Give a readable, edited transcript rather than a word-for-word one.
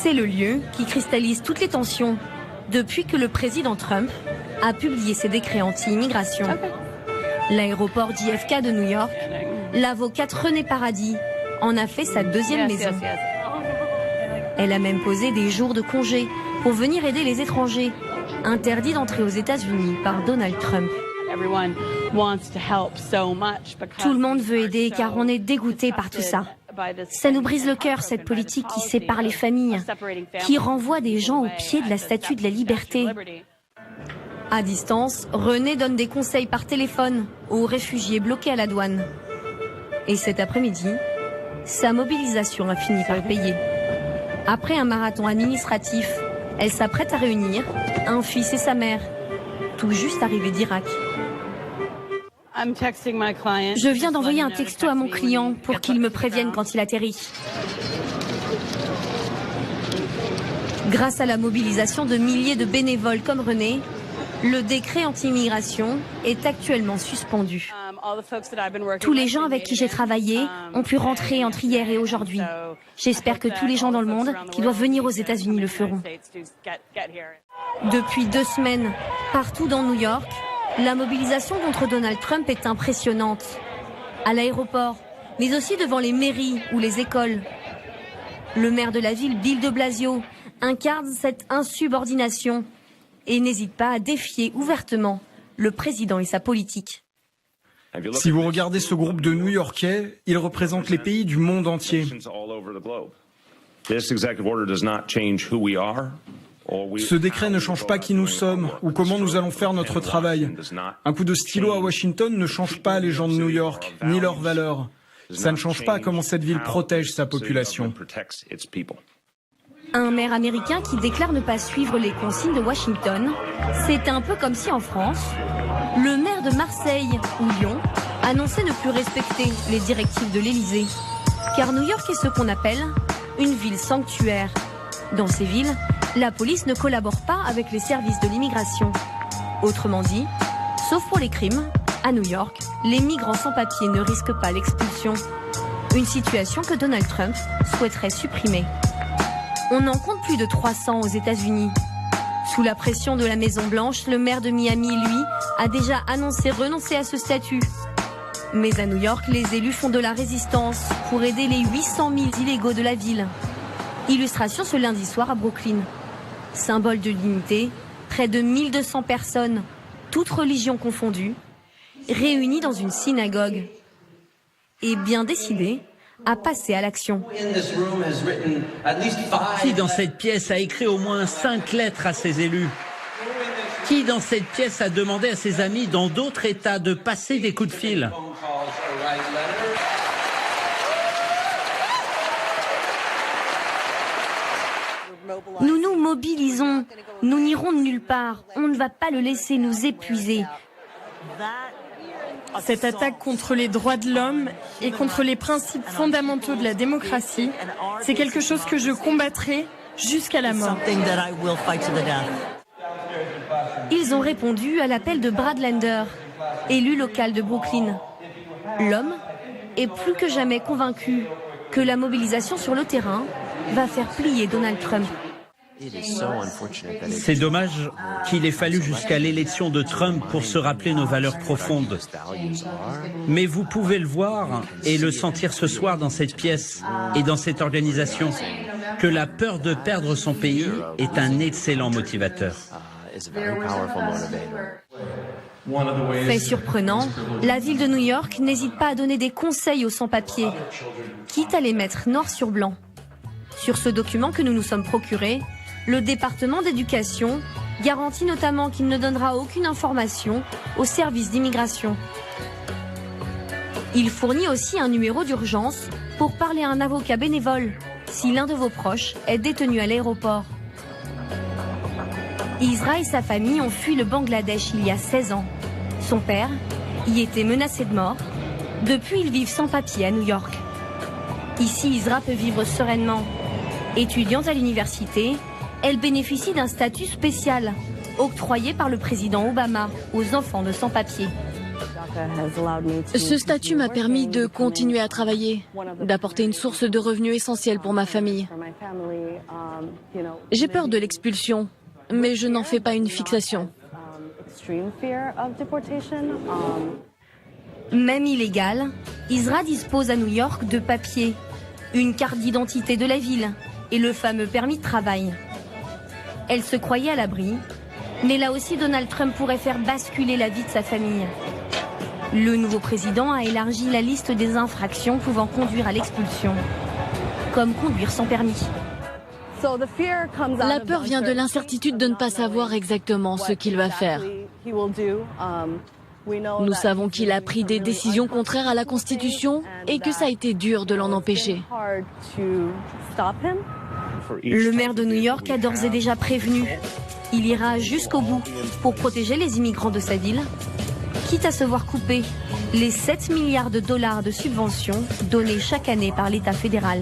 C'est le lieu qui cristallise toutes les tensions depuis que le président Trump a publié ses décrets anti-immigration. L'aéroport JFK de New York, l'avocate Renée Paradis en a fait sa deuxième maison. Elle a même posé des jours de congé pour venir aider les étrangers, interdits d'entrer aux États-Unis par Donald Trump. Tout le monde veut aider car on est dégoûté par tout ça. Ça nous brise le cœur, cette politique qui sépare les familles, qui renvoie des gens au pied de la statue de la liberté. À distance, Renée donne des conseils par téléphone aux réfugiés bloqués à la douane. Et cet après-midi, sa mobilisation a fini par payer. Après un marathon administratif, elle s'apprête à réunir un fils et sa mère, tout juste arrivés d'Irak. Je viens d'envoyer un texto à mon client pour qu'il me prévienne quand il atterrit. Grâce à la mobilisation de milliers de bénévoles comme Renée, le décret anti-immigration est actuellement suspendu. Tous les gens avec qui j'ai travaillé ont pu rentrer entre hier et aujourd'hui. J'espère que tous les gens dans le monde qui doivent venir aux États-Unis le feront. Depuis 2 semaines, partout dans New York, la mobilisation contre Donald Trump est impressionnante. À l'aéroport, mais aussi devant les mairies ou les écoles. Le maire de la ville, Bill de Blasio, incarne cette insubordination et n'hésite pas à défier ouvertement le président et sa politique. Si vous regardez ce groupe de New-Yorkais, ils représentent les pays du monde entier. Ce décret ne change pas qui nous sommes ou comment nous allons faire notre travail. Un coup de stylo à Washington ne change pas les gens de New York, ni leurs valeurs. Ça ne change pas comment cette ville protège sa population. Un maire américain qui déclare ne pas suivre les consignes de Washington, c'est un peu comme si en France, le maire de Marseille ou Lyon annonçait ne plus respecter les directives de l'Élysée. Car New York est ce qu'on appelle une ville sanctuaire. Dans ces villes, la police ne collabore pas avec les services de l'immigration. Autrement dit, sauf pour les crimes, à New York, les migrants sans papier ne risquent pas l'expulsion. Une situation que Donald Trump souhaiterait supprimer. On en compte plus de 300 aux États-Unis. Sous la pression de la Maison-Blanche, le maire de Miami, lui, a déjà annoncé renoncer à ce statut. Mais à New York, les élus font de la résistance pour aider les 800 000 illégaux de la ville. Illustration ce lundi soir à Brooklyn. Symbole de l'unité, près de 1200 personnes, toutes religions confondues, réunies dans une synagogue. Et bien décidées à passer à l'action. Qui dans cette pièce a écrit au moins 5 lettres à ses élus? Qui dans cette pièce a demandé à ses amis dans d'autres États de passer des coups de fil? Nous nous mobilisons, nous n'irons nulle part, on ne va pas le laisser nous épuiser. Cette attaque contre les droits de l'homme et contre les principes fondamentaux de la démocratie, c'est quelque chose que je combattrai jusqu'à la mort. Ils ont répondu à l'appel de Brad Lander, élu local de Brooklyn. L'homme est plus que jamais convaincu que la mobilisation sur le terrain va faire plier Donald Trump. C'est dommage qu'il ait fallu jusqu'à l'élection de Trump pour se rappeler nos valeurs profondes. Mais vous pouvez le voir et le sentir ce soir dans cette pièce et dans cette organisation, que la peur de perdre son pays est un excellent motivateur. Fait surprenant, la ville de New York n'hésite pas à donner des conseils aux sans-papiers, quitte à les mettre noir sur blanc. Sur ce document que nous nous sommes procurés, le département d'éducation garantit notamment qu'il ne donnera aucune information au service d'immigration. Il fournit aussi un numéro d'urgence pour parler à un avocat bénévole si l'un de vos proches est détenu à l'aéroport. Isra et sa famille ont fui le Bangladesh il y a 16 ans. Son père y était menacé de mort. Depuis, ils vivent sans papier à New York. Ici, Isra peut vivre sereinement. Étudiante à l'université, elle bénéficie d'un statut spécial octroyé par le président Obama aux enfants de sans-papiers. Ce statut m'a permis de continuer à travailler, d'apporter une source de revenus essentielle pour ma famille. J'ai peur de l'expulsion, mais je n'en fais pas une fixation. Même illégale, Isra dispose à New York de papiers, une carte d'identité de la ville et le fameux permis de travail. Elle se croyait à l'abri, mais là aussi Donald Trump pourrait faire basculer la vie de sa famille. Le nouveau président a élargi la liste des infractions pouvant conduire à l'expulsion, comme conduire sans permis. La peur vient de l'incertitude de ne pas savoir exactement ce qu'il va faire. Nous savons qu'il a pris des décisions contraires à la Constitution et que ça a été dur de l'en empêcher. Le maire de New York a d'ores et déjà prévenu. Il ira jusqu'au bout pour protéger les immigrants de sa ville, quitte à se voir couper les 7 milliards de dollars de subventions données chaque année par l'État fédéral.